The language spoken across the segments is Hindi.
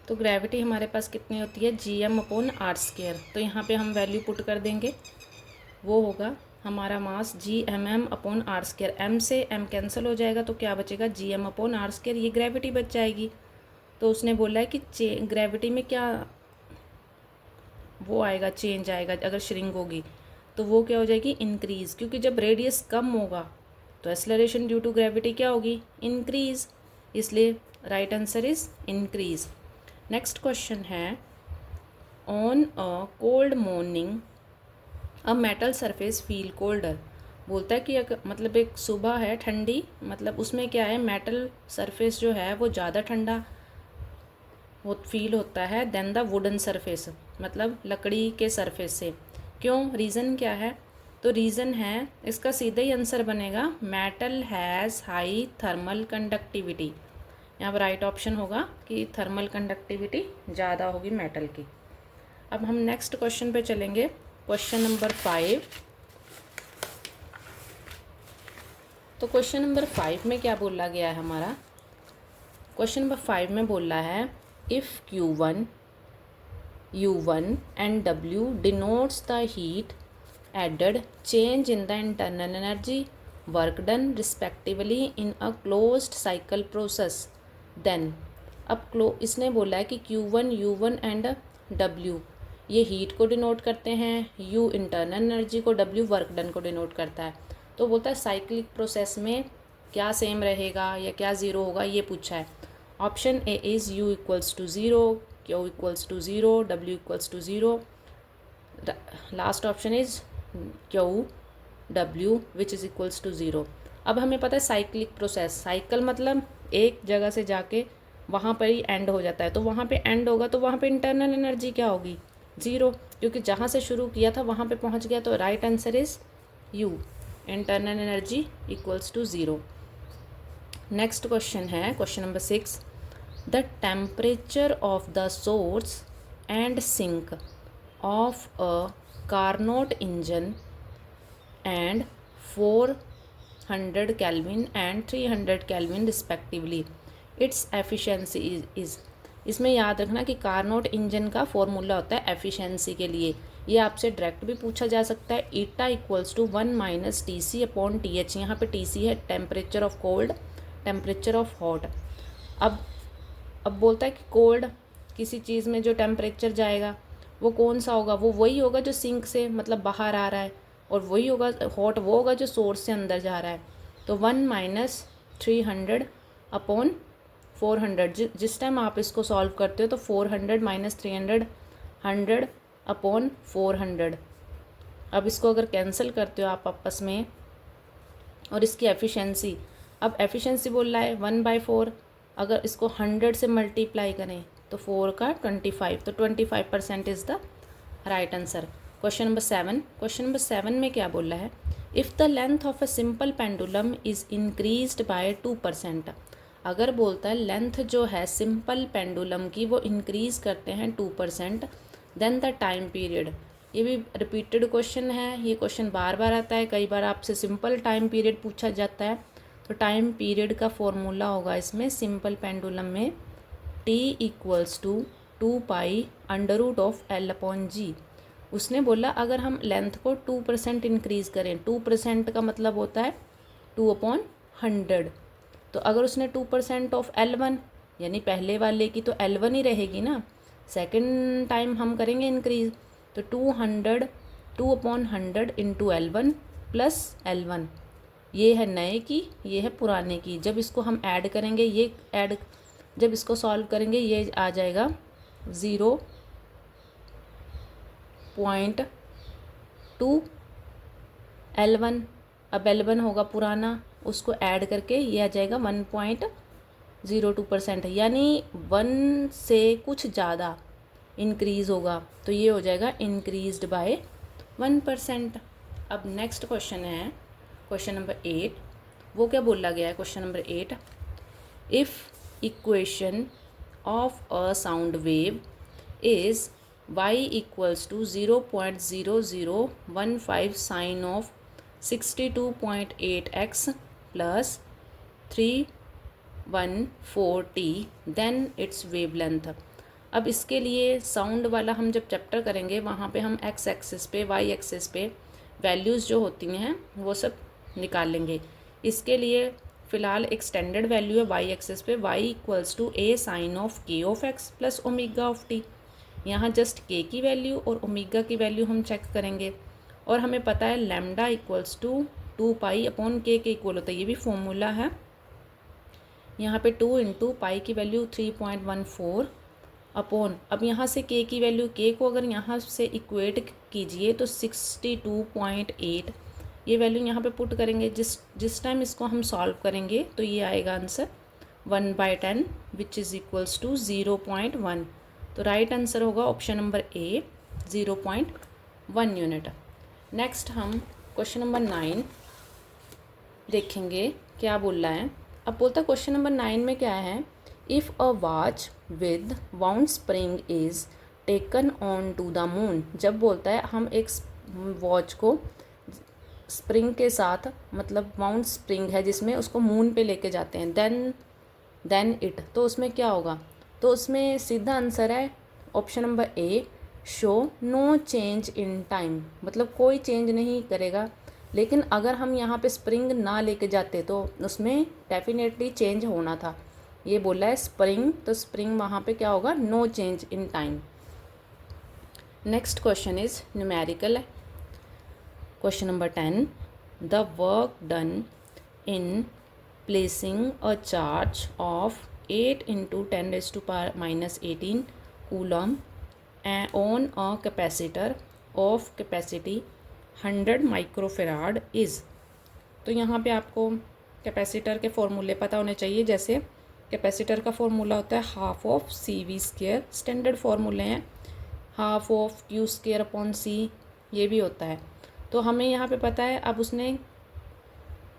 तो ग्रेविटी हमारे पास कितनी होती है, Gm/r²। तो यहाँ पे हम वैल्यू पुट कर देंगे, वो होगा हमारा मास Gmm/r²। m से m कैंसिल हो जाएगा तो क्या बचेगा, Gm/r²। ये ग्रेविटी बच जाएगी। तो उसने बोला है कि ग्रेविटी में क्या वो आएगा, चेंज आएगा अगर श्रिंक होगी तो वो क्या हो जाएगी, इंक्रीज़। क्योंकि जब रेडियस कम होगा तो एक्सेलरेशन ड्यू टू ग्रेविटी क्या होगी, इंक्रीज़। इसलिए right answer is increase. Next question है, on a cold morning a metal surface feel colder. बोलता है कि मतलब एक सुबह है ठंडी, मतलब उसमें क्या है, मेटल सरफेस जो है वो ज़्यादा ठंडा वो फील होता है देन द वुडन सरफेस, मतलब लकड़ी के सरफेस से। क्यों, रीज़न क्या है, तो रीज़न है इसका सीधा ही आंसर बनेगा metal has high thermal conductivity. यहाँ पर राइट ऑप्शन होगा कि थर्मल कंडक्टिविटी ज़्यादा होगी मेटल की। अब हम नेक्स्ट क्वेश्चन पे चलेंगे, क्वेश्चन नंबर 5। तो क्वेश्चन नंबर 5 में क्या बोला गया है हमारा, क्वेश्चन नंबर 5 में बोला है if Q1, U1 and W denotes the heat added, change in the internal energy, work done respectively in a closed cycle process, then। अब इसने बोला है कि Q1, U1 एंड W ये हीट को डिनोट करते हैं, U इंटरनल एनर्जी को, W वर्क डन को डिनोट करता है। तो बोलता है साइक्लिक प्रोसेस में क्या सेम रहेगा या क्या ज़ीरो होगा, ये पूछा है। Option A is U equals to zero, Q equals to zero, W equals to zero. Last option is Q which is equals to zero. अब हमें पता है साइक्लिक प्रोसेस, साइकिल मतलब एक जगह से जाके वहाँ पर ही एंड हो जाता है। तो वहाँ पे एंड होगा तो वहाँ पे इंटरनल एनर्जी क्या होगी, ज़ीरो, क्योंकि जहाँ से शुरू किया था वहाँ पे पहुँच गया। तो right answer is U, internal energy equals to zero. Next question है question number 6। The temperature of the source and sink of a Carnot engine and 400 Kelvin and 300 Kelvin respectively, its efficiency is। इसमें याद रखना कि कारनोट इंजन का फॉर्मूला होता है एफिशिएंसी के लिए। ये आपसे डायरेक्ट भी पूछा जा सकता है, ईटा इक्वल्स टू 1 - TC/TH। यहाँ पे TC है temperature of cold, temperature of hot. अब बोलता है कि कोल्ड किसी चीज़ में जो टेम्परेचर जाएगा वो कौन सा होगा, वो वही होगा जो सिंक से मतलब बाहर आ रहा है, और वही होगा हॉट वो होगा जो सोर्स से अंदर जा रहा है। तो 1 - 300/400, जिस टाइम आप इसको सॉल्व करते हो तो 400 - 300, 100/400। अब इसको अगर कैंसिल करते हो आप आपस में, और इसकी एफिशिएंसी, अब एफिशिएंसी बोल रहा है 1/4, अगर इसको 100 से मल्टीप्लाई करें तो 4 का 25, तो 25% is the right answer. Question number 7। Question number 7 में क्या बोला है, if the length of a simple pendulum is increased by 2%। अगर बोलता है लेंथ जो है सिंपल पेंडुलम की वो इंक्रीज़ करते हैं 2%, देन द टाइम पीरियड। ये भी रिपीटेड क्वेश्चन है, ये क्वेश्चन बार बार आता है, कई बार आपसे सिंपल टाइम पीरियड पूछा जाता है। तो टाइम पीरियड का फॉर्मूला होगा इसमें सिंपल पेंडुलम में T इक्वल्स टू 2π√L/G। उसने बोला अगर हम लेंथ को 2% इंक्रीज़ करें, 2% का मतलब होता है 2/100। तो अगर उसने 2% ऑफ L1, यानी पहले वाले की तो L1 ही रहेगी ना, सेकंड टाइम हम करेंगे इंक्रीज़, तो 2/100 इंटू L1 प्लस L1। ये है नए की, ये है पुराने की। जब इसको हम ऐड करेंगे, ये ऐड जब इसको सॉल्व करेंगे ये आ जाएगा 0.2 L1। अब L1 होगा पुराना, उसको ऐड करके ये आ जाएगा 1.02%, यानी 1 से कुछ ज़्यादा इंक्रीज़ होगा, तो ये हो जाएगा इंक्रीज्ड बाय 1%। अब नेक्स्ट क्वेश्चन है क्वेश्चन नंबर 8। वो क्या बोला गया है question number 8, if equation of a sound wave is y equals to 0.0015 sine of 62.8x plus 314t, then its wave length. अब इसके लिए साउंड वाला हम जब चैप्टर करेंगे वहाँ पे हम एक्स एक्सिस पे वाई एक्सिस पे वैल्यूज़ जो होती हैं वो सब निकाल लेंगे। इसके लिए फ़िलहाल एक स्टैंडर्ड वैल्यू है वाई एक्सिस पे, Y equals to A sine of K of X plus omega of T. यहाँ जस्ट के की वैल्यू और ओमेगा की वैल्यू हम चेक करेंगे और हमें पता है lambda equals to 2 pi upon के इक्वल होता है, ये भी फॉर्मूला है। यहाँ पे 2 इंटू पाई की वैल्यू 3.14 अपॉन, अब यहाँ से के की वैल्यू, के को अगर यहाँ से इक्वेट कीजिए तो 62.8 ये वैल्यू यहाँ पे पुट करेंगे। जिस टाइम इसको हम सॉल्व करेंगे तो ये आएगा answer 1/10 which is equals to 0.1। तो राइट आंसर होगा option number A 0.1 unit. Next हम क्वेश्चन नंबर 9 देखेंगे क्या बोल रहा है। अब बोलता है क्वेश्चन नंबर 9 में क्या है, if a watch with wound spring is taken on to the moon. जब बोलता है हम एक वॉच को स्प्रिंग के साथ, मतलब वाउंड स्प्रिंग है जिसमें उसको मून पे लेके जाते हैं, देन इट, तो उसमें क्या होगा। तो उसमें सीधा आंसर है option number A, show no change in time, मतलब कोई चेंज नहीं करेगा। लेकिन अगर हम यहाँ पे स्प्रिंग ना लेके जाते तो उसमें डेफिनेटली चेंज होना था। ये बोला है स्प्रिंग, तो स्प्रिंग वहाँ पे क्या होगा, no change in time. Next question is numerical है। Question number 10, the work done in placing a charge of 8 × 10⁻⁻18 coulomb on a capacitor of capacity 100 microfarad is. तो यहाँ पे आपको कैपेसिटर के फॉर्मूले पता होने चाहिए। जैसे कैपेसिटर का फॉर्मूला होता है हाफ ऑफ CV², स्टैंडर्ड फॉर्मूले हैं, half of Q² upon C, ये भी होता है। तो हमें यहाँ पे पता है, अब उसने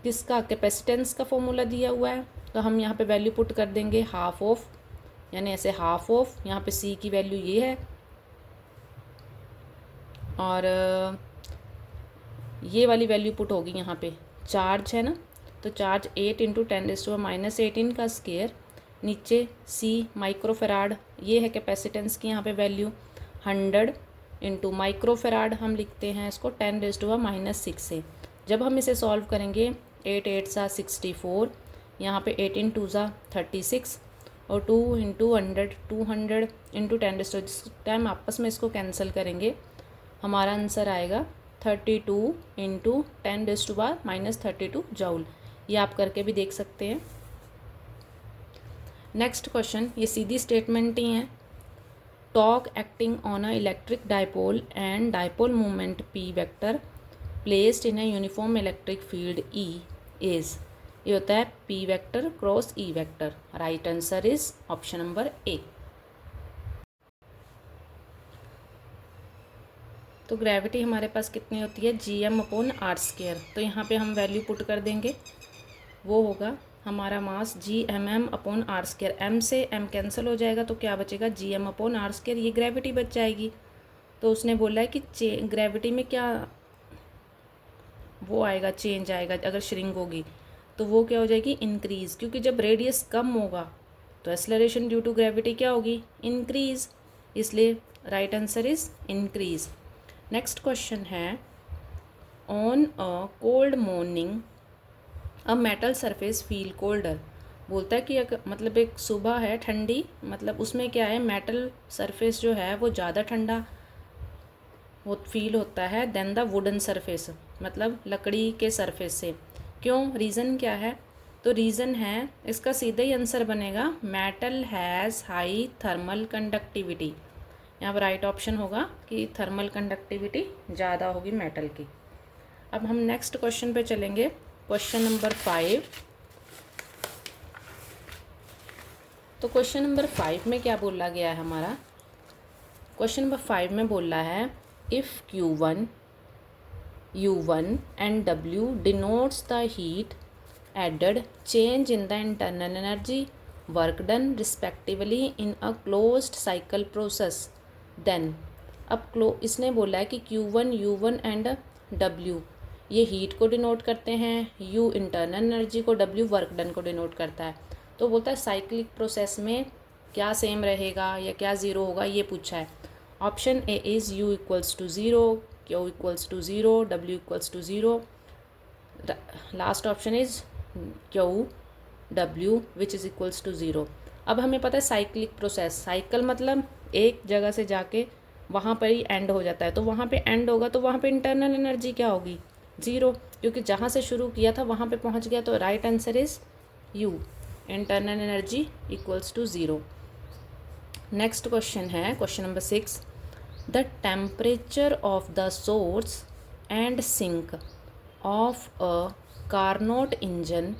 किसका, कैपेसिटेंस का फॉर्मूला दिया हुआ है, तो हम यहाँ पे वैल्यू पुट कर देंगे हाफ ऑफ, यानी ऐसे हाफ ऑफ, यहाँ पे C की वैल्यू ये है और ये वाली वैल्यू पुट होगी यहाँ पे, चार्ज है ना, तो चार्ज 8 × 10⁻18 का स्क्वायर, नीचे C माइक्रोफेराड, ये है कैपेसिटेंस की यहाँ पे वैल्यू, 100 × माइक्रोफेराड हम लिखते हैं इसको 10⁻6 से। जब हम इसे सॉल्व करेंगे 8 8 सा 64, यहाँ पे 18 2 सा 36 और 2 × 100 200 × 10, जिस टाइम आपस में इसको कैंसिल करेंगे हमारा आंसर आएगा 32 × 10⁻32 जूल। ये आप करके भी देख सकते हैं। नेक्स्ट क्वेश्चन, ये सीधी स्टेटमेंट ही है। Torque acting on a electric dipole and dipole moment P vector placed in a uniform electric field E is, ये होता है P vector cross E vector. Right answer is option number ए। तो ग्रेविटी हमारे पास कितनी होती है, Gm/r²। तो यहाँ पे हम वैल्यू पुट कर देंगे, वो होगा हमारा मास Gmm/r²। m से m कैंसिल हो जाएगा तो क्या बचेगा, Gm/r², ये ग्रेविटी बच जाएगी। तो उसने बोला है कि ग्रेविटी में क्या वो आएगा, चेंज आएगा, अगर श्रिंक होगी तो वो क्या हो जाएगी, इंक्रीज़, क्योंकि जब रेडियस कम होगा तो एक्सेलरेशन ड्यू टू ग्रेविटी क्या होगी, इंक्रीज़, इसलिए right answer is increase. Next question है, on a cold morning a metal surface feel colder. बोलता है कि मतलब एक सुबह है ठंडी, मतलब उसमें क्या है, मेटल सरफेस जो है वो ज़्यादा ठंडा वो फील होता है देन द वुडन सरफेस, मतलब लकड़ी के सरफेस से। क्यों, रीज़न क्या है, तो रीज़न है, इसका सीधा ही आंसर बनेगा metal has high thermal conductivity. यहाँ पर राइट ऑप्शन होगा कि थर्मल कंडक्टिविटी ज़्यादा होगी मेटल की। अब हम नेक्स्ट क्वेश्चन पे चलेंगे, क्वेश्चन नंबर 5। तो क्वेश्चन नंबर 5 में क्या बोला गया है हमारा, क्वेश्चन नंबर 5 में बोला है if Q1 U1 and W denotes the heat added, change in the internal energy, work done respectively in a closed cycle process, then। अब इसने बोला है कि Q1 U1 एंड W ये हीट को डिनोट करते हैं, U इंटरनल एनर्जी को, W वर्क डन को डिनोट करता है। तो बोलता है साइक्लिक प्रोसेस में क्या सेम रहेगा या क्या ज़ीरो होगा ये पूछा है। Option A is u equals to zero, q equals to zero, w equals to zero. Last option is q w which is equals to zero. अब हमें पता है साइक्लिक प्रोसेस, साइकिल मतलब एक जगह से जाके वहाँ पर ही एंड हो जाता है, तो वहाँ पे एंड होगा तो वहाँ पे इंटरनल एनर्जी क्या होगी, ज़ीरो, क्योंकि जहाँ से शुरू किया था वहाँ पे पहुँच गया। तो right answer is u, internal energy equals to zero. Next question है question number 6, the temperature of the source and sink of a Carnot engine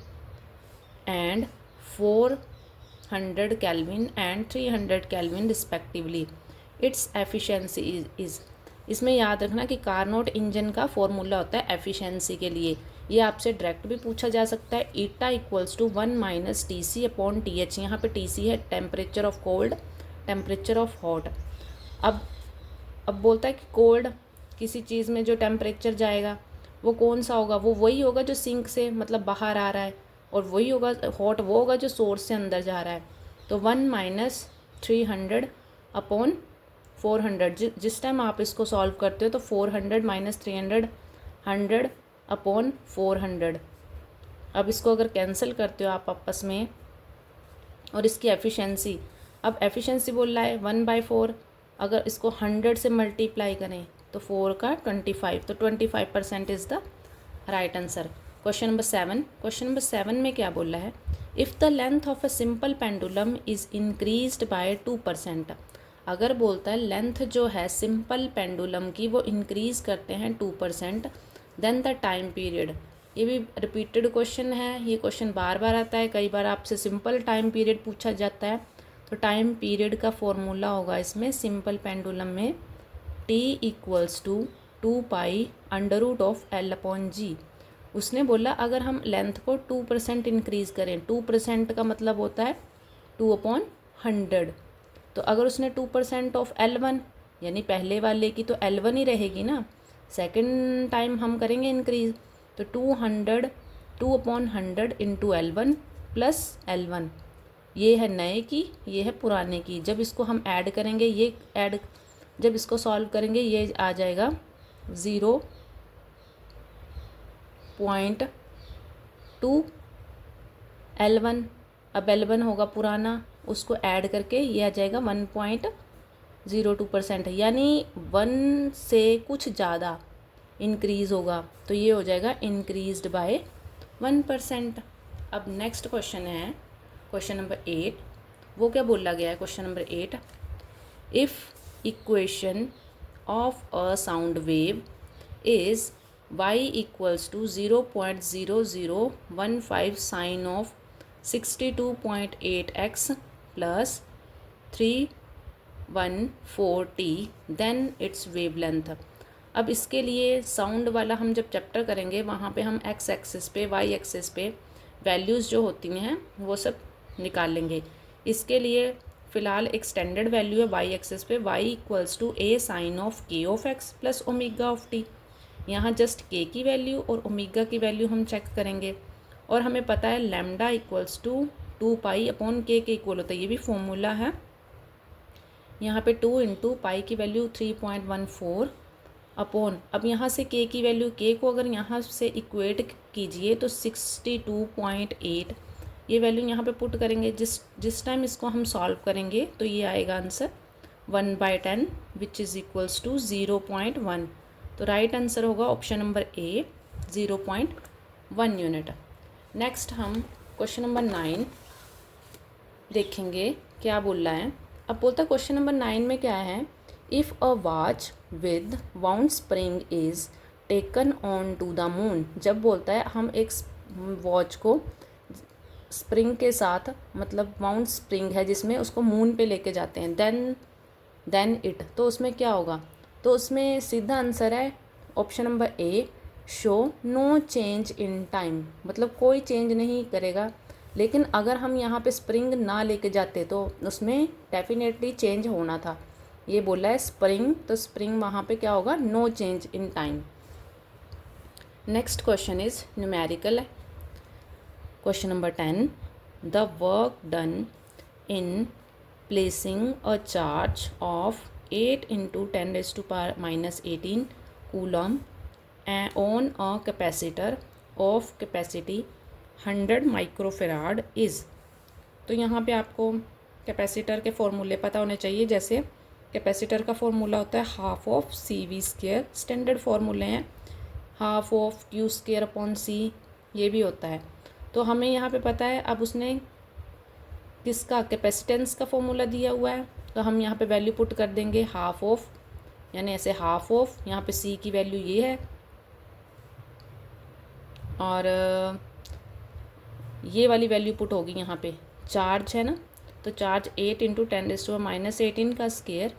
and 400 Kelvin and 300 Kelvin respectively. Its efficiency is इसमें याद रखना कि कारनोट इंजन का फॉर्मूला होता है एफिशिएंसी के लिए। ये आपसे डायरेक्ट भी पूछा जा सकता है। Eta equals to 1 minus T C upon T H. यहाँ पे टी सी है temperature of cold, temperature of hot. अब बोलता है कि कोल्ड किसी चीज़ में जो टेम्परेचर जाएगा वो कौन सा होगा, वो वही होगा जो सिंक से मतलब बाहर आ रहा है, और वही होगा हॉट वो होगा जो सोर्स से अंदर जा रहा है। तो 1 माइनस 300 अपॉन 400, जिस टाइम आप इसको सॉल्व करते हो तो 400 माइनस 300 100 अपॉन 400। अब इसको अगर कैंसिल करते हो आप आपस में, और इसकी एफिशिएंसी, अब एफिशिएंसी बोल रहा है 1/4, अगर इसको 100 से मल्टीप्लाई करें तो 4 का 25, तो 25% is the right answer. Question number 7, question number 7 में क्या बोल रहा है, if the length of a simple pendulum is increased by 2%। अगर बोलता है लेंथ जो है सिंपल पेंडुलम की वो इंक्रीज़ करते हैं 2%, देन द टाइम पीरियड। ये भी रिपीटेड क्वेश्चन है, ये क्वेश्चन बार बार आता है, कई बार आपसे सिंपल टाइम पीरियड पूछा जाता है। तो टाइम पीरियड का फॉर्मूला होगा इसमें सिंपल पेंडुलम में t equals to 2 pi under root of l upon G. उसने बोला अगर हम लेंथ को 2% इंक्रीज़ करें, 2% का मतलब होता है 2/100। तो अगर उसने 2% ऑफ L1, यानी पहले वाले की तो L1 ही रहेगी ना, सेकंड टाइम हम करेंगे इंक्रीज़, तो 2/100 इंटू L1 प्लस L1। ये है नए की, ये है पुराने की। जब इसको हम ऐड करेंगे, ये ऐड जब इसको सॉल्व करेंगे ये आ जाएगा 0.2 L1। अब L1 होगा पुराना, उसको ऐड करके ये आ जाएगा 1.02%, यानी 1 से कुछ ज़्यादा इंक्रीज़ होगा, तो ये हो जाएगा इंक्रीज्ड बाय 1%। अब नेक्स्ट क्वेश्चन है क्वेश्चन नंबर 8। वो क्या बोला गया है question number 8, if equation of a sound wave is y equals to 0.0015 sine of 62.8x plus 314t then its wavelength. अब इसके लिए साउंड वाला हम जब चैप्टर करेंगे वहाँ पे हम x एक्सिस पे y एक्सिस पे वैल्यूज़ जो होती हैं वो सब निकाल लेंगे। इसके लिए फ़िलहाल एक स्टैंडर्ड वैल्यू है y एक्सिस पे, y equals to a sine of k of x plus omega of t। यहाँ जस्ट k की वैल्यू और ओमेगा की वैल्यू हम चेक करेंगे, और हमें पता है lambda equals to 2 pi upon k के इक्वल होता है, ये भी फॉर्मूला है। यहाँ पे 2 इंटू पाई की वैल्यू 3.14 अपॉन, अब यहाँ से k की वैल्यू, k को अगर यहाँ से इक्वेट कीजिए तो 62.8, ये वैल्यू यहाँ पे पुट करेंगे। जिस टाइम इसको हम सॉल्व करेंगे तो ये आएगा answer 1/10 which is equals to 0.1। तो राइट आंसर होगा option number A 0.1 unit. Next हम क्वेश्चन नंबर 9 देखेंगे क्या बोल रहा है। अब बोलता है क्वेश्चन नंबर 9 में क्या है, if a watch with wound spring is taken on to the moon. जब बोलता है हम एक वॉच को स्प्रिंग के साथ, मतलब वाउंड स्प्रिंग है जिसमें उसको मून पे लेके जाते हैं, देन इट, तो उसमें क्या होगा, तो उसमें सीधा आंसर है option number A, show no change in time, मतलब कोई चेंज नहीं करेगा। लेकिन अगर हम यहाँ पे स्प्रिंग ना लेके जाते तो उसमें डेफिनेटली चेंज होना था। ये बोला है स्प्रिंग, तो स्प्रिंग वहाँ पे क्या होगा, no change in time. Next question is numerical. Question number 10, the work done in placing a charge of 8 into 10⁻⁻18 coulomb on a capacitor of capacity 100 microfarad is. तो यहाँ पे आपको कैपेसिटर के फॉर्मूले पता होने चाहिए। जैसे कैपेसिटर का फॉर्मूला होता है half of C V square, standard फार्मूले हैं, half of Q square upon C, ये भी होता है। तो हमें यहाँ पे पता है, अब उसने किसका कैपेसिटेंस का फॉर्मूला दिया हुआ है, तो हम यहाँ पे वैल्यू पुट कर देंगे हाफ ऑफ, यानी ऐसे हाफ ऑफ, यहाँ पे सी की वैल्यू ये है और ये वाली वैल्यू पुट होगी यहाँ पे, चार्ज है ना, तो चार्ज 8 into 10⁻⁻18 का स्क्वायर,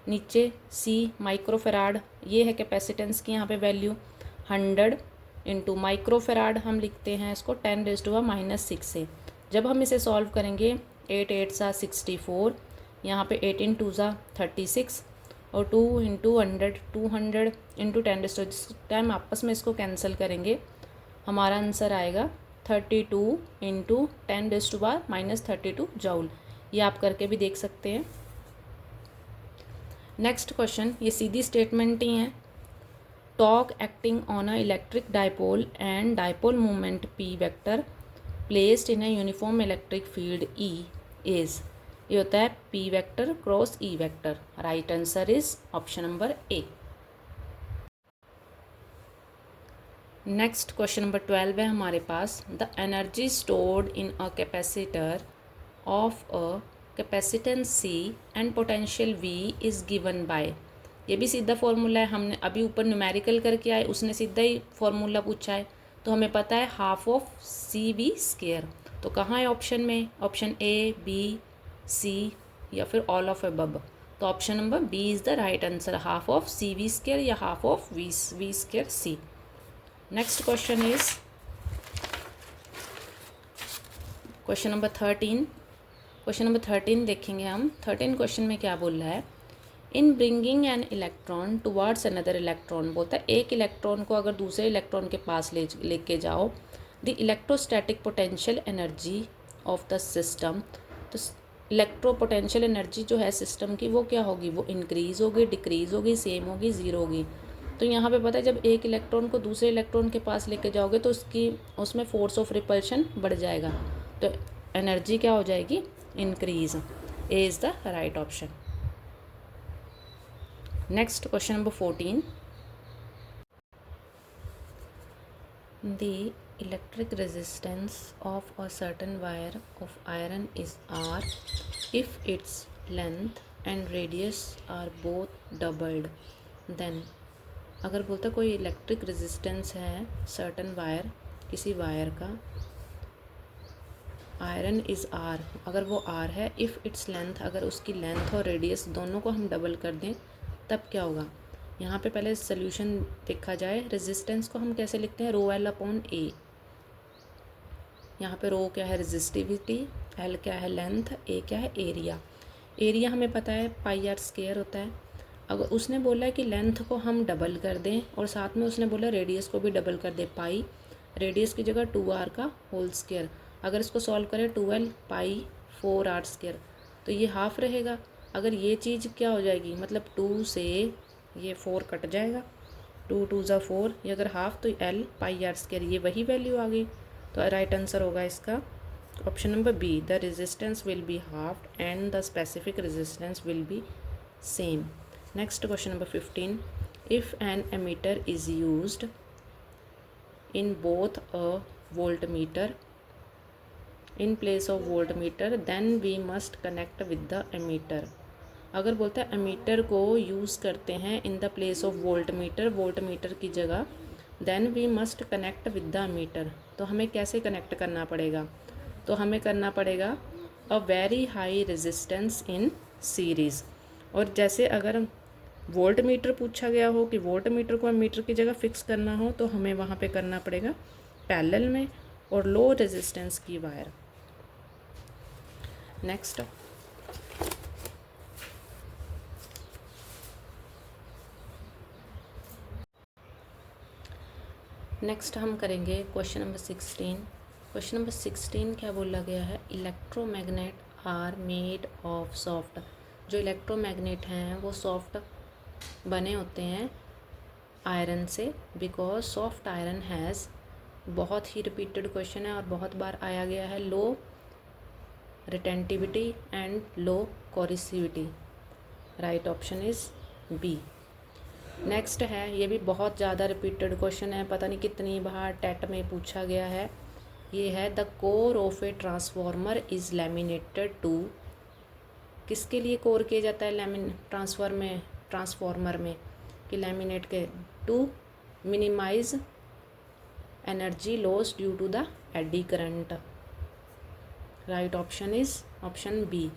नीचे सी माइक्रोफेराड, ये है कैपेसिटेंस की यहाँ पे वैल्यू, 100 इंटू माइक्रोफेराड हम लिखते हैं इसको 10⁻⁻6 से। जब हम इसे सॉल्व करेंगे 8 8 सा 64, यहाँ पे 18 2 सा 36 और 2 इंटू 100 200 इंटू 10, जिस टाइम आपस में इसको कैंसिल करेंगे हमारा आंसर आएगा 32 इंटू 10⁻32 जूल। ये आप करके भी देख सकते हैं। नेक्स्ट क्वेश्चन, ये सीधी स्टेटमेंट ही है। Torque acting on a electric dipole and dipole moment P vector placed in a uniform electric field E is. ये होता है P vector cross E vector. Right answer is option number A. Next question number 12 है हमारे पास। The energy stored in a capacitor of a capacitance C and potential V is given by. ये भी सीधा फॉर्मूला है, हमने अभी ऊपर न्यूमेरिकल करके आए, उसने सीधा ही फॉर्मूला पूछा है, तो हमें पता है half of C V square. तो कहाँ है ऑप्शन में, ऑप्शन ए बी सी या फिर ऑल ऑफ अबव। तो option number B is the right answer, half of C V square या half of V square C. Next question is question number 13। Question number 13 देखेंगे हम। 13 क्वेश्चन में क्या बोल रहा है, in bringing an electron towards another electron. बोलता है एक इलेक्ट्रॉन को अगर दूसरे इलेक्ट्रॉन के पास लेके जाओ, the electrostatic potential energy of the system. तो इलेक्ट्रो पोटेंशियल एनर्जी जो है सिस्टम की वो क्या होगी, वो इंक्रीज़ होगी, डिक्रीज़ होगी, सेम होगी, ज़ीरो होगी। तो यहाँ पे पता है जब एक इलेक्ट्रॉन को दूसरे इलेक्ट्रॉन के पास लेके जाओगे तो उसमें फोर्स ऑफ रिपल्शन बढ़ जाएगा, तो एनर्जी क्या हो जाएगी, increase. A is the right option. Next question number 14। The electric resistance of a certain wire of iron is R if its length and radius are both doubled then. अगर बोलता कोई इलेक्ट्रिक रेजिस्टेंस है सर्टेन वायर, किसी वायर का, आयरन इज़ आर, अगर वो आर है, इफ़ इट्स लेंथ, अगर उसकी लेंथ और रेडियस दोनों को हम डबल कर दें तब क्या होगा। यहाँ पे पहले सोल्यूशन देखा जाए, रेजिस्टेंस को हम कैसे लिखते हैं, रो एल अपॉन ए। यहाँ पे रो क्या है रेजिस्टिविटी, एल क्या है लेंथ, ए क्या है एरिया। एरिया हमें पता है पाई आर स्क्वायर होता है। अगर उसने बोला है कि लेंथ को हम डबल कर दें और साथ में उसने बोला रेडियस को भी डबल कर दे, पाई रेडियस की जगह 2r का होल स्क्वायर। अगर इसको सॉल्व करें 12 पाई 4r स्क्वायर, तो ये हाफ रहेगा। अगर ये चीज़ क्या हो जाएगी, मतलब 2 से ये 4 कट जाएगा, 2 2 ज़ा 4, ये अगर हाफ तो l पाई r स्क्वायर, ये वही वैल्यू आ गई। तो राइट आंसर होगा इसका option number B, the resistance will be half and the specific resistance will be same. Next question number 15. If an emitter is used in both a voltmeter in place of voltmeter, then we must connect with the emitter. अगर बोलता है एमीटर को यूज़ करते हैं in the place of voltmeter, voltmeter की जगह, then we must connect with the ammeter. तो हमें कैसे कनेक्ट करना पड़ेगा, तो हमें करना पड़ेगा a very high resistance in series. और जैसे अगर वोल्ट मीटर पूछा गया हो कि वोल्ट मीटर को मीटर की जगह फिक्स करना हो, तो हमें वहाँ पे करना पड़ेगा पैरेलल में और लो रेजिस्टेंस की वायर। नेक्स्ट हम करेंगे क्वेश्चन नंबर 16। क्वेश्चन नंबर 16 क्या बोला गया है, electromagnet are made of soft, जो इलेक्ट्रोमैग्नेट हैं वो सॉफ्ट बने होते हैं आयरन से, बिकॉज सॉफ्ट आयरन हैज़, बहुत ही रिपीटेड क्वेश्चन है और बहुत बार आया गया है, low retentivity and low coercivity. Right option is B. Next है, ये भी बहुत ज़्यादा रिपीटेड क्वेश्चन है, पता नहीं कितनी बार टेट में पूछा गया है। ये है the core of a transformer is laminated to, किसके लिए कोर किया जाता है ट्रांसफॉर्मर में कि लैमिनेट के, to minimize energy loss due to the eddy current. Right option is option B.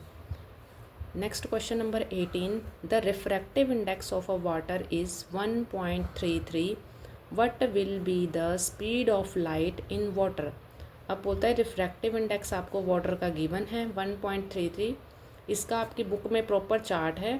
Next question number 18, the refractive index of a water is 1.33, what will be the speed of light in water. अब बोलता है रिफ्रैक्टिव इंडेक्स आपको वाटर का गिवन है 1.33, इसका आपकी बुक में प्रॉपर चार्ट है,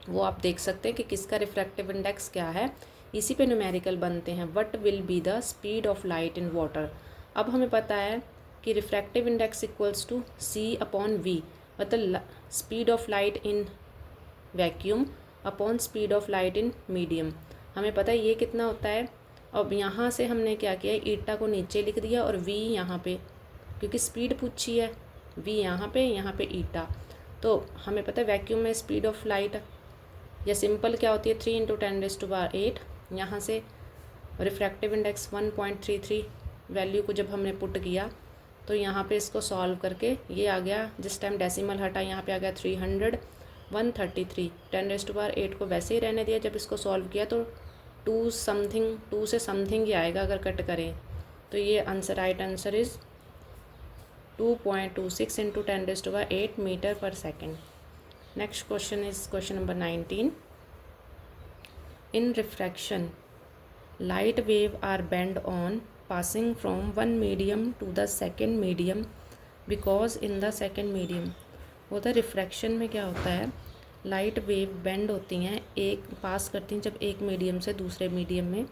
वो आप देख सकते हैं कि किसका रिफ्रैक्टिव इंडेक्स क्या है, इसी पे न्यूमेरिकल बनते हैं। What will be the speed of light in water. अब हमें पता है कि refractive index equals to C upon V, मतलब speed of light in vacuum upon speed of light in medium. हमें पता है ये कितना होता है। अब यहाँ से हमने क्या किया, ईटा को नीचे लिख दिया और V यहाँ पे, क्योंकि स्पीड पूछी है, V यहाँ पे ईटा, तो हमें पता है वैक्यूम में स्पीड ऑफ लाइट या सिंपल क्या होती है 3 × 10⁸। यहाँ से रिफ्रैक्टिव इंडेक्स 1.33 वैल्यू को जब हमने पुट किया तो यहाँ पे इसको सॉल्व करके ये आ गया, जिस टाइम डेसिमल हटा यहाँ पे आ गया 300, 133, 10⁸ को वैसे ही रहने दिया। जब इसको सॉल्व किया तो 2 से समथिंग ही आएगा अगर कट करें, तो ये answer, right answer is 2.26 × 10⁸ metre पर second. Next question is question number 19, in refraction light wave are bent on passing from one medium to the second medium because in the second medium, होता है रिफ्रैक्शन में क्या होता है, लाइट वेव बेंड होती हैं, एक पास करती हैं जब एक मीडियम से दूसरे मीडियम में,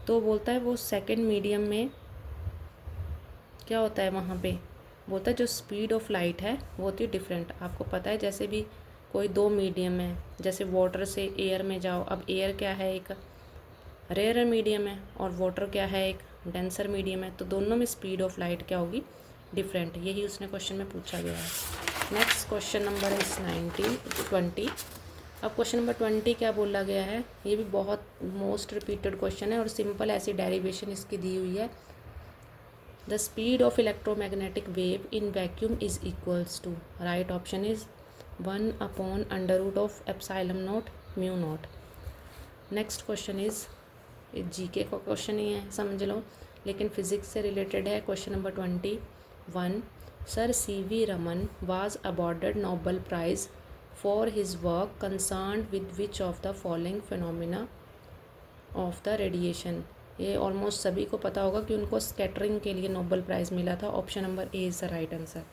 तो बोलता है वो सेकंड मीडियम में क्या होता है, वहाँ पे बोलता है जो स्पीड ऑफ लाइट है वो होती है डिफरेंट। आपको पता है जैसे भी कोई 2 मीडियम है, जैसे वाटर से एयर में जाओ, अब एयर क्या है एक रेयर मीडियम है और वाटर क्या है एक डेंसर मीडियम है, तो दोनों में स्पीड ऑफ लाइट क्या होगी, डिफरेंट। यही उसने क्वेश्चन में पूछा गया है। Next question number is 20। अब क्वेश्चन नंबर 20 क्या बोला गया है, ये भी बहुत मोस्ट रिपीटेड क्वेश्चन है और सिंपल ऐसी डेरिवेशन इसकी दी हुई है। The speed of electromagnetic wave in vacuum is equals to, right option is 1/√of ε0 μ0। Next question is GK का क्वेश्चन ही है, समझ लो, लेकिन फिजिक्स से रिलेटेड है। Question number 21, sir CV Raman was awarded Nobel prize for his work concerned with which of the following phenomena of the radiation. ये ऑलमोस्ट सभी को पता होगा कि उनको स्कैटरिंग के लिए नोबेल प्राइज़ मिला था। Option number A is the right answer.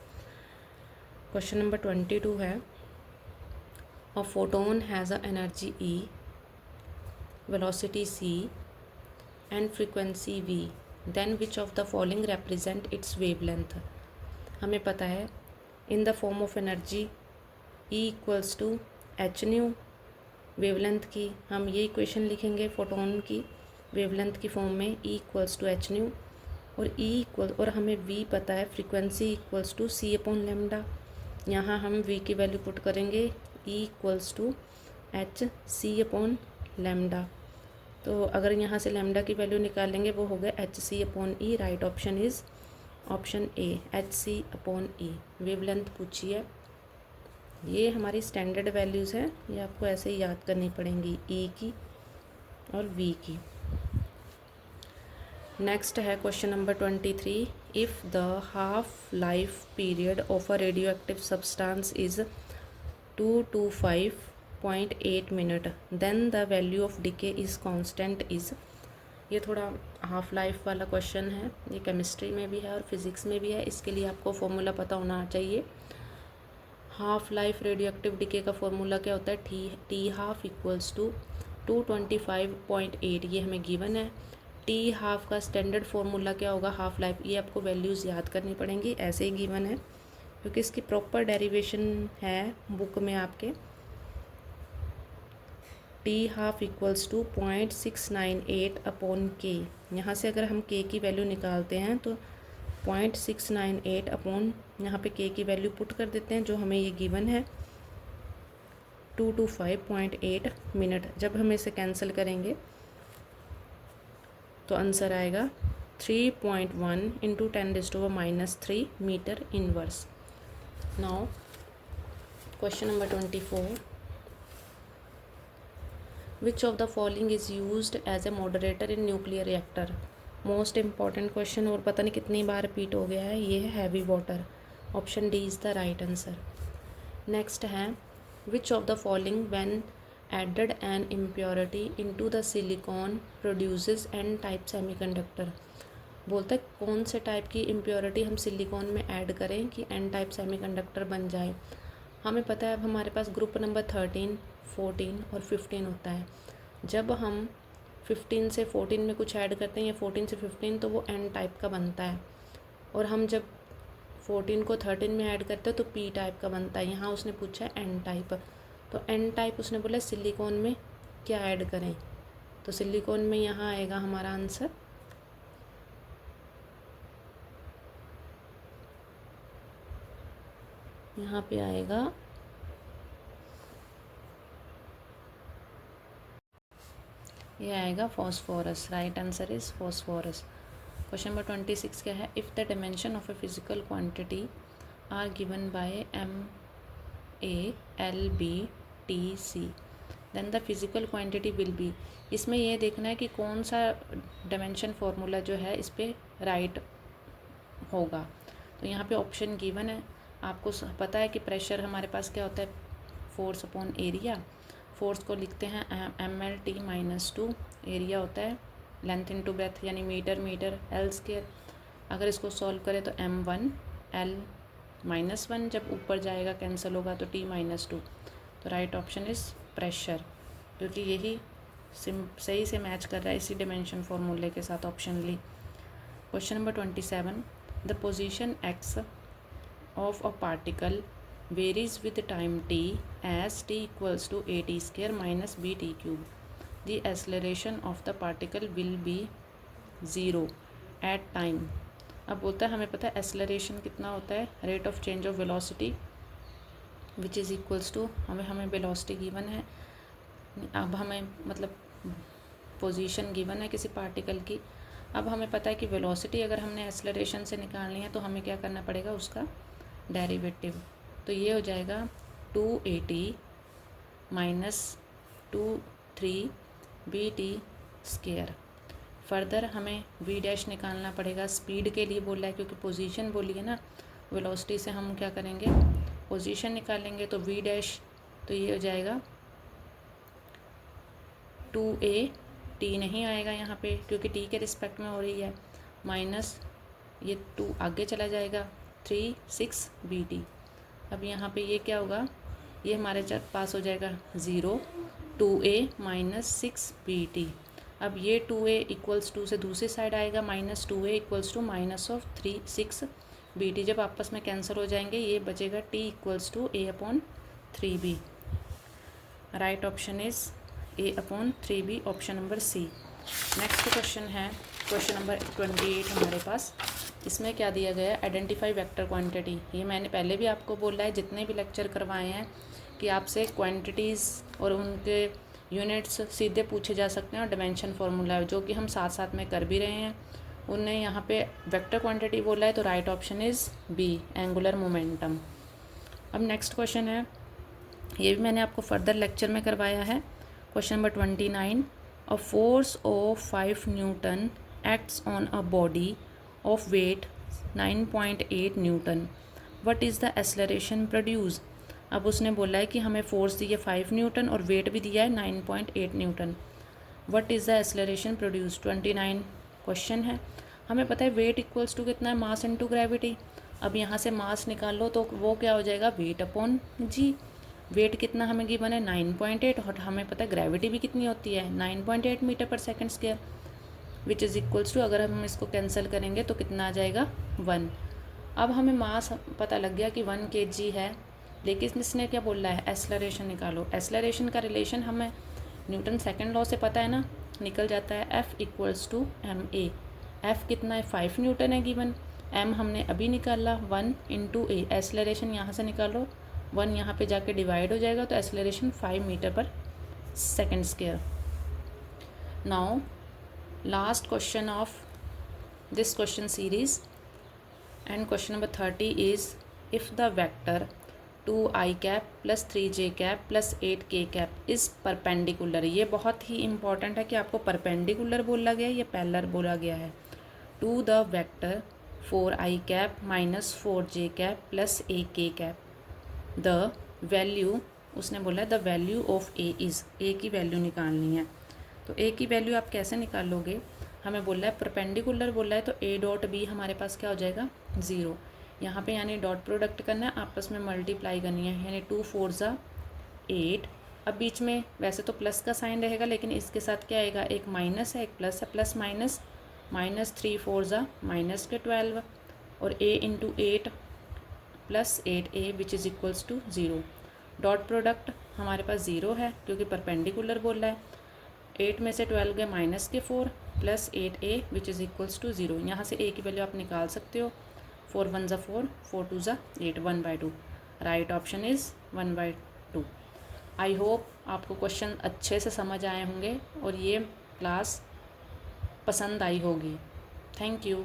Question number 22 है, a photon has a energy E, velocity C and frequency V, then which of the following represent its wavelength। हमें पता है in the form of energy E equals to h nu, wavelength की हम ये इक्वेशन लिखेंगे फोटोन की वेवलेंथ की फॉर्म में, E equals to h nu, और हमें V पता है, फ्रीक्वेंसी इक्वल्स टू C/λ। यहाँ हम V की वैल्यू पुट करेंगे, E equals to hc/λ। तो अगर यहाँ से लैम्डा की वैल्यू निकालेंगे वो हो गया hc/E। Right option is option A, hc/E। Wavelength पूछी है, ये हमारी स्टैंडर्ड वैल्यूज़ हैं, ये आपको ऐसे ही याद करनी पड़ेंगी, E की और V की। नेक्स्ट है question number 23, if the half life period of a radio active substance is 2 to 5.8 minute, then the value of decay is constant is. ये थोड़ा हाफ लाइफ वाला क्वेश्चन है, ये केमिस्ट्री में भी है और फिज़िक्स में भी है, इसके लिए आपको फॉर्मूला पता होना चाहिए। Half life radio active decay का फॉर्मूला क्या होता है, टी हाफ इक्वल्स टू 225.8, ये हमें गिवन है। टी हाफ का स्टैंडर्ड फार्मूला क्या होगा हाफ लाइफ, ये आपको वैल्यूज़ याद करनी पड़ेंगी, ऐसे ही गिवन है। क्योंकि इसकी प्रॉपर डेरिवेशन है बुक में आपके T12 इक्वल्स टू 0.698 अपॉन के। यहाँ से अगर हम के की वैल्यू निकालते हैं तो 0.698 अपॉन यहाँ पे के की वैल्यू पुट कर देते हैं जो हमें ये गिवन है 225.8 मिनट। जब हम इसे कैंसिल करेंगे तो आंसर आएगा 3.1 into 10⁻³ metre inverse. Now question number 24, which of the following is used as a moderator in nuclear reactor. Most important question और पता नहीं कितनी बार रिपीट हो गया है, ये है heavy water. Option D is the right answer. Next है which of the following when added an impurity into the silicon produces n type semiconductor. बोलता है कौन से टाइप की इम्प्योरिटी हम सिलिकॉन में ऐड करें कि एन टाइप सेमीकंडक्टर बन जाए। हमें पता है अब हमारे पास ग्रुप नंबर 13, 14 और 15 होता है। जब हम 15 से 14 में कुछ ऐड करते हैं या 14 से 15 तो वो एन टाइप का बनता है, और हम जब 14 को 13 में ऐड करते हैं तो पी टाइप का बनता है। यहाँ उसने पूछा है एन टाइप, तो एन टाइप उसने बोला सिलिकॉन में क्या ऐड करें, तो सिलिकॉन में यहाँ आएगा हमारा आंसर यहाँ पे आएगा ये आएगा phosphorus. Right answer is phosphorus. Question number 26 क्या है, if the dimension of a physical quantity are given by MALBTC then the physical quantity will be. इसमें ये देखना है कि कौन सा डायमेंशन फार्मूला जो है इस पर राइट होगा। तो यहाँ पे ऑप्शन गिवन है, आपको पता है कि प्रेशर हमारे पास क्या होता है, फोर्स अपॉन एरिया। फोर्स को लिखते हैं MLT-2, एरिया होता है लेंथ इनटू ब्रेथ यानी मीटर L स्क्वायर। अगर इसको सॉल्व करें तो M1 L-1, जब ऊपर जाएगा कैंसिल होगा तो T-2। तो राइट ऑप्शन इज़ प्रेशर, क्योंकि यही सही से मैच कर रहा है इसी डिमेंशन फार्मूले के साथ ऑप्शन ली। Question number 27, the position x of a particle varies with time t as t equals to at square minus bt cube. The acceleration of the particle will be 0 at time. अब बोलता है हमें पता है एक्सेलरेशन कितना होता है, rate of change of velocity which is equals to हमें वेलोसिटी गिवन है। अब हमें मतलब पोजीशन गिवन है किसी पार्टिकल की। अब हमें पता है कि वेलोसिटी अगर हमने एक्सेलरेशन से निकालनी है तो हमें क्या करना पड़ेगा, उसका डेरिवेटिव। तो ये हो जाएगा 2at minus 23bt square. Further हमें v डैश निकालना पड़ेगा, स्पीड के लिए बोला है क्योंकि पोजीशन बोली है ना, वेलोसिटी से हम क्या करेंगे, पोजीशन निकालेंगे। तो v डैश तो ये हो जाएगा 2at नहीं आएगा यहाँ पे क्योंकि t के रिस्पेक्ट में हो रही है, माइनस ये 2 आगे चला जाएगा 36bt। अब यहाँ पे ये क्या होगा, ये हमारे पास हो जाएगा 0 2a माइनस 6bt। अब ये 2a इक्वल्स 2 से दूसरी साइड आएगा, minus 2a equals to minus of 36bt। जब आपस में कैंसिल हो जाएंगे ये बचेगा t equals to a/3b। Right option is a/3b, option number C. Next question है क्वेश्चन नंबर 28 हमारे पास। इसमें क्या दिया गया है, आइडेंटिफाई वेक्टर क्वांटिटी। ये मैंने पहले भी आपको बोला है जितने भी लेक्चर करवाए हैं कि आपसे क्वांटिटीज़ और उनके यूनिट्स सीधे पूछे जा सकते हैं और डायमेंशन फार्मूला जो कि हम साथ साथ में कर भी रहे हैं। उनने यहाँ पे वेक्टर क्वांटिटी बोला है तो right option is B, angular momentum. अब नेक्स्ट क्वेश्चन है, ये भी मैंने आपको फर्दर लेक्चर में करवाया है। Question number 29, a force of 5 Newton acts on a body of weight 9.8 Newton, what is the acceleration produced। अब उसने बोला है कि हमें फोर्स दी है 5 न्यूटन और वेट भी दिया है 9.8 Newton. what is the acceleration produced 29 question है। हमें पता है वेट इक्वल्स टू कितना है, मास इनटू ग्रेविटी। अब यहाँ से मास निकाल लो तो वो क्या हो जाएगा, वेट अपॉन जी। वेट कितना हमें गिवन है 9.8 और हमें पता है ग्रेविटी भी कितनी होती है 9.8 मीटर पर second square which is equals to, अगर हम इसको कैंसिल करेंगे तो कितना आ जाएगा 1। अब हमें मास पता लग गया कि 1 kg है, लेकिन इसने क्या बोला है, एस्लरेशन निकालो। एस्लरेशन का रिलेशन हमें न्यूटन सेकंड लॉ से पता है ना, निकल जाता है F = ma। F कितना है, 5 न्यूटन है गिवन। m हमने अभी निकाला 1 × a। एस्लरेशन यहाँ से निकालो, 1 यहाँ पे जाके डिवाइड हो जाएगा, तो एस्लरेशन 5 metre per second square. Now last question of this question series and question number 30 is, if the vector 2i cap plus 3j cap plus 8k cap is perpendicular। ये बहुत ही इंपॉर्टेंट है कि आपको परपेंडिकुलर बोला गया है या पैरेलल बोला गया है। To the vector 4i cap minus 4j cap plus ak cap the value, उसने बोला है the value of a is, a की वैल्यू निकालनी है। तो ए की वैल्यू आप कैसे निकालोगे, हमें बोला है परपेंडिकुलर बोला है, तो ए डॉट बी हमारे पास क्या हो जाएगा, 0। यहाँ पे यानी डॉट प्रोडक्ट करना है, आपस में मल्टीप्लाई करनी है, यानी 2 4 ज़ा 8। अब बीच में वैसे तो प्लस का साइन रहेगा, लेकिन इसके साथ क्या आएगा, एक माइनस है एक प्लस है, प्लस माइनस, -3 4 ज़ा -12 और a × 8 + 8a which is equals to 0। Dot product हमारे पास 0 है क्योंकि परपेंडिकुलर बोला है। 8 में से 12 गए -4 + 8a which is equals to 0। यहाँ से a की वैल्यू आप निकाल सकते हो, 4 1 ज़ा 4, 4 2 ज़ा 8, 1/2। Right option is 1/2। I hope आपको क्वेश्चन अच्छे से समझ आए होंगे और ये क्लास पसंद आई होगी। Thank you.